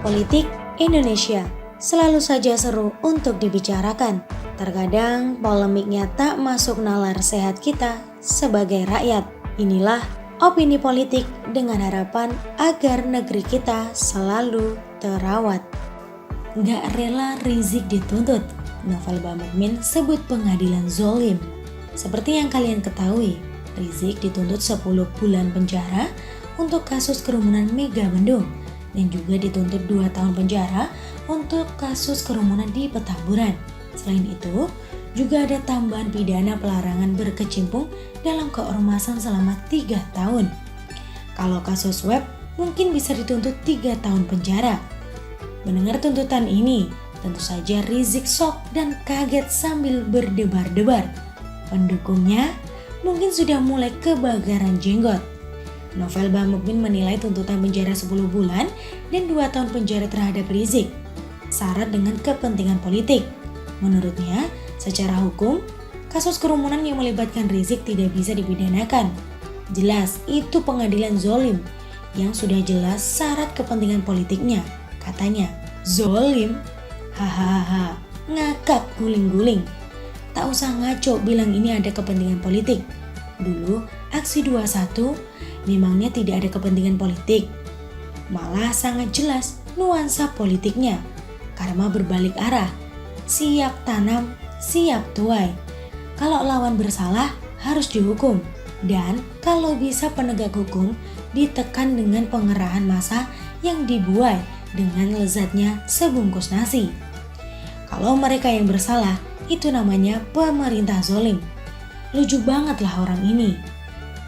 Politik Indonesia selalu saja seru untuk dibicarakan. Terkadang polemiknya tak masuk nalar sehat kita sebagai rakyat. Inilah opini politik dengan harapan agar negeri kita selalu terawat. Gak rela Rizik dituntut, Novel Bamukmin sebut pengadilan zolim. Seperti yang kalian ketahui, Rizik dituntut 10 bulan penjara untuk kasus kerumunan Megamendung dan juga dituntut 2 tahun penjara untuk kasus kerumunan di Petamburan. Selain itu, juga ada tambahan pidana pelarangan berkecimpung dalam keormasan selama 3 tahun. Kalau kasus web, mungkin bisa dituntut 3 tahun penjara. Mendengar tuntutan ini, tentu saja Rizik shock dan kaget sambil berdebar-debar. Pendukungnya mungkin sudah mulai kebakaran jenggot. Novel Bamukmin menilai tuntutan penjara 10 bulan dan 2 tahun penjara terhadap Rizik syarat dengan kepentingan politik. Menurutnya, secara hukum, kasus kerumunan yang melibatkan Rizik tidak bisa dipidanakan. Jelas itu pengadilan zolim yang sudah jelas syarat kepentingan politiknya. Katanya, zolim? Hahaha, ngakak guling-guling. Tak usah ngaco bilang ini ada kepentingan politik. Dulu, aksi 21 memangnya tidak ada kepentingan politik. Malah sangat jelas nuansa politiknya. Karma berbalik arah. Siap tanam, siap tuai. Kalau lawan bersalah harus dihukum. Dan kalau bisa penegak hukum ditekan dengan pengerahan massa yang dibuai dengan lezatnya sebungkus nasi. Kalau mereka yang bersalah, itu namanya pemerintah zolim. Lucu banget lah orang ini.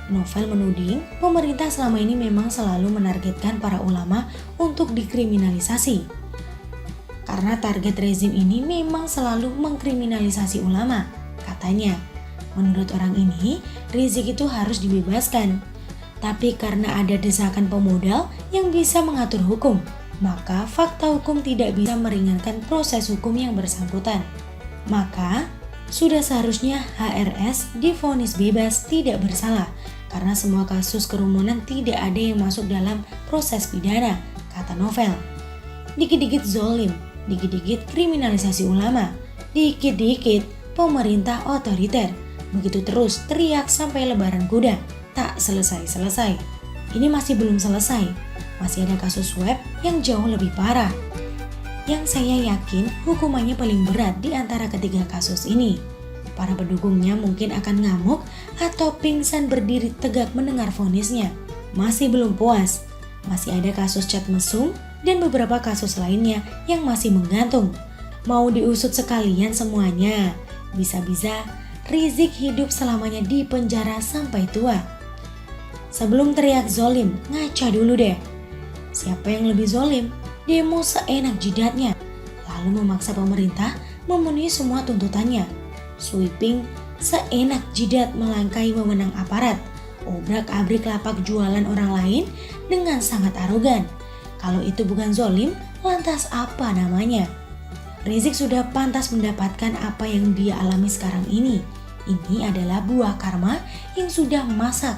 Novel menuding pemerintah selama ini memang selalu menargetkan para ulama untuk dikriminalisasi. Karena target rezim ini memang selalu mengkriminalisasi ulama. Katanya, menurut orang ini, Rizik itu harus dibebaskan. Tapi karena ada desakan pemodal yang bisa mengatur hukum, maka fakta hukum tidak bisa meringankan proses hukum yang bersangkutan. Maka, sudah seharusnya HRS divonis bebas tidak bersalah karena semua kasus kerumunan tidak ada yang masuk dalam proses pidana, kata Novel. Dikit-dikit zolim, dikit-dikit kriminalisasi ulama, dikit-dikit pemerintah otoriter. Begitu terus teriak sampai lebaran kuda, tak selesai-selesai. Ini masih belum selesai, masih ada kasus web yang jauh lebih parah. Yang saya yakin hukumannya paling berat di antara ketiga kasus ini. Para pendukungnya mungkin akan ngamuk atau pingsan berdiri tegak mendengar vonisnya. Masih belum puas, masih ada kasus cat mesum dan beberapa kasus lainnya yang masih menggantung. Mau diusut sekalian semuanya, bisa-bisa Rizik hidup selamanya di penjara sampai tua. Sebelum teriak zolim, ngaca dulu deh. Siapa yang lebih zolim? Demo seenak jidatnya, lalu memaksa pemerintah memenuhi semua tuntutannya. Sweeping seenak jidat melangkai wewenang aparat, obrak-abrik lapak jualan orang lain dengan sangat arogan. Kalau itu bukan zolim, lantas apa namanya? Rizik sudah pantas mendapatkan apa yang dia alami sekarang ini. Ini adalah buah karma yang sudah masak,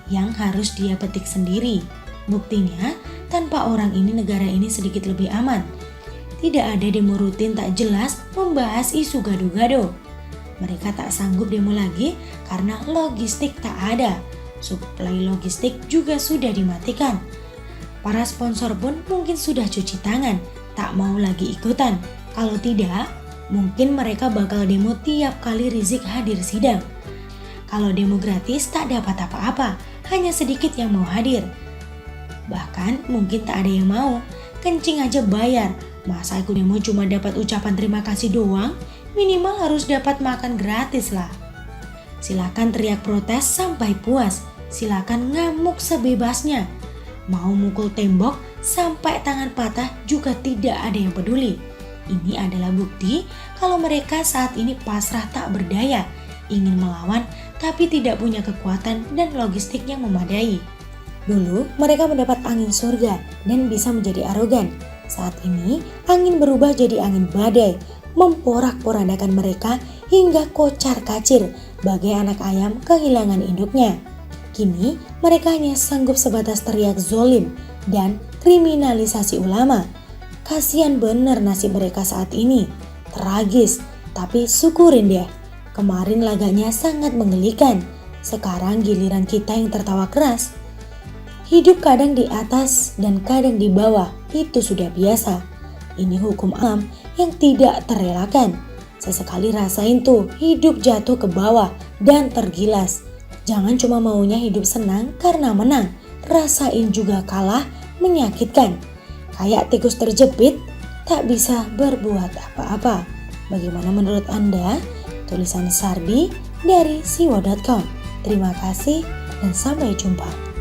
yang harus dia petik sendiri. Buktinya, tanpa orang ini negara ini sedikit lebih aman. Tidak ada demo rutin tak jelas membahas isu gado-gado. Mereka tak sanggup demo lagi karena logistik tak ada. Suplai logistik juga sudah dimatikan. Para sponsor pun mungkin sudah cuci tangan, tak mau lagi ikutan. Kalau tidak, mungkin mereka bakal demo tiap kali Rizik hadir sidang. Kalau demo gratis tak dapat apa-apa, hanya sedikit yang mau hadir. Bahkan mungkin tak ada yang mau, kencing aja bayar. Masa ikut demo cuma dapat ucapan terima kasih doang? Minimal harus dapat makan gratis lah. Silakan teriak protes sampai puas, silakan ngamuk sebebasnya. Mau mukul tembok sampai tangan patah juga tidak ada yang peduli. Ini adalah bukti kalau mereka saat ini pasrah tak berdaya, ingin melawan tapi tidak punya kekuatan dan logistik yang memadai. Dulu mereka mendapat angin surga dan bisa menjadi arogan. Saat ini angin berubah jadi angin badai, memporak-porandakan mereka hingga kocar-kacir bagai anak ayam kehilangan induknya. Kini mereka hanya sanggup sebatas teriak zolim dan kriminalisasi ulama. Kasian bener nasib mereka saat ini. Tragis, tapi syukurin deh. Kemarin laganya sangat menggelikan. Sekarang giliran kita yang tertawa keras. Hidup kadang di atas dan kadang di bawah, itu sudah biasa. Ini hukum alam yang tidak terelakkan. Sesekali rasain tuh hidup jatuh ke bawah dan tergilas. Jangan cuma maunya hidup senang karena menang. Rasain juga kalah menyakitkan. Kayak tikus terjepit, tak bisa berbuat apa-apa. Bagaimana menurut Anda? Tulisan Sardi dari siwo.com. Terima kasih dan sampai jumpa.